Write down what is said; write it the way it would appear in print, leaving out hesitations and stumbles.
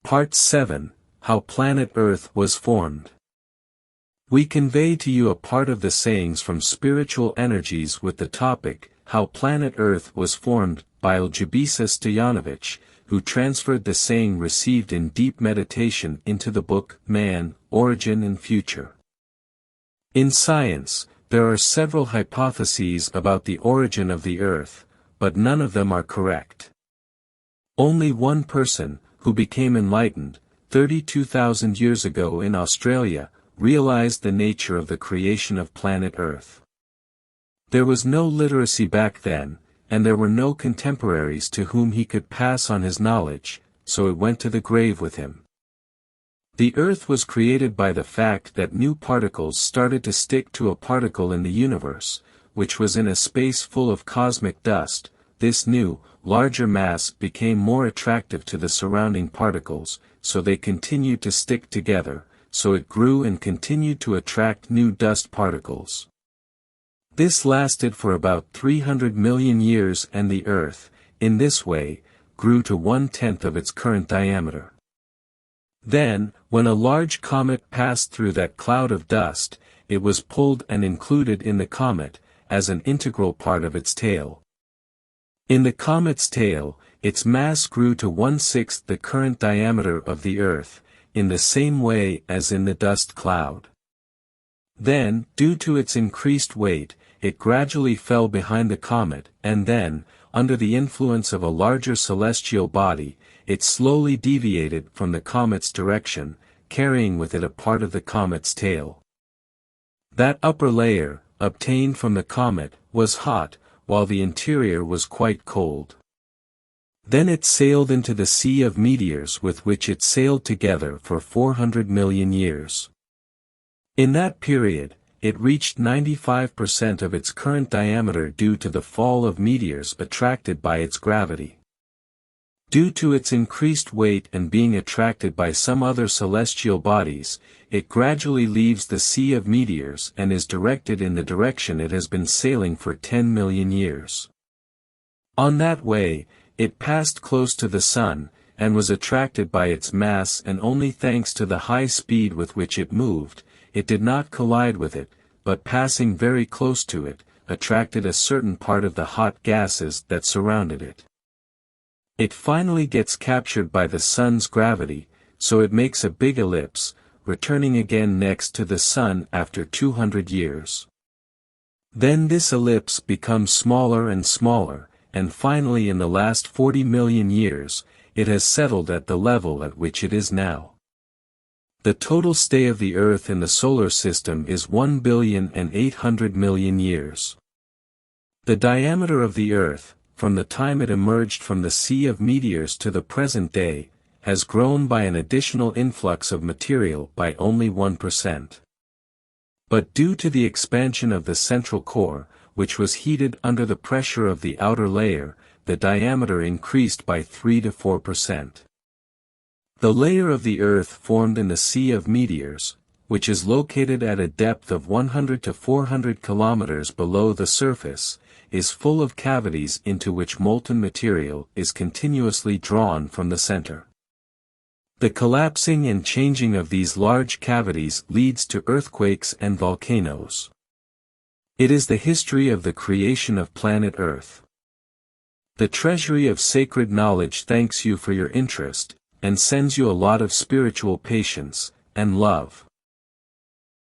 Part 7, How Planet Earth Was Formed. We convey to you a part of the sayings from spiritual energies with the topic, How Planet Earth Was Formed, by Aljibisa Stojanovic, who transferred the saying received in deep meditation into the book, Man, Origin and Future. In science, there are several hypotheses about the origin of the Earth, but none of them are correct. Only one person, who became enlightened, 32,000 years ago in Australia, realized the nature of the creation of planet Earth. There was no literacy back then, and there were no contemporaries to whom he could pass on his knowledge, so it went to the grave with him. The Earth was created by the fact that new particles started to stick to a particle in the universe, which was in a space full of cosmic dust. This new, larger mass became more attractive to the surrounding particles, so they continued to stick together, so it grew and continued to attract new dust particles. This lasted for about 300 million years and the Earth, in this way, grew to 1/10 of its current diameter. Then, when a large comet passed through that cloud of dust, it was pulled and included in the comet, as an integral part of its tail. In the comet's tail, its mass grew to 1/6 the current diameter of the Earth, in the same way as in the dust cloud. Then, due to its increased weight, it gradually fell behind the comet, and then, under the influence of a larger celestial body, it slowly deviated from the comet's direction, carrying with it a part of the comet's tail. That upper layer, obtained from the comet, was hot, while the interior was quite cold. Then it sailed into the sea of meteors with which it sailed together for 400 million years. In that period, it reached 95% of its current diameter due to the fall of meteors attracted by its gravity. Due to its increased weight and being attracted by some other celestial bodies, it gradually leaves the sea of meteors and is directed in the direction it has been sailing for 10 million years. On that way, it passed close to the Sun, and was attracted by its mass, and only thanks to the high speed with which it moved, it did not collide with it, but passing very close to it, attracted a certain part of the hot gases that surrounded it. It finally gets captured by the Sun's gravity, so it makes a big ellipse, returning again next to the Sun after 200 years. Then this ellipse becomes smaller and smaller, and finally in the last 40 million years, it has settled at the level at which it is now. The total stay of the Earth in the solar system is 1,800,000,000 years. The diameter of the Earth, from the time it emerged from the sea of meteors to the present day, has grown by an additional influx of material by only 1%. But due to the expansion of the central core, which was heated under the pressure of the outer layer, the diameter increased by 3 to 4%. The layer of the Earth formed in the Sea of Meteors, which is located at a depth of 100 to 400 kilometers below the surface, is full of cavities into which molten material is continuously drawn from the center. The collapsing and changing of these large cavities leads to earthquakes and volcanoes. It is the history of the creation of planet Earth. The Treasury of Sacred Knowledge thanks you for your interest, and sends you a lot of spiritual patience and love.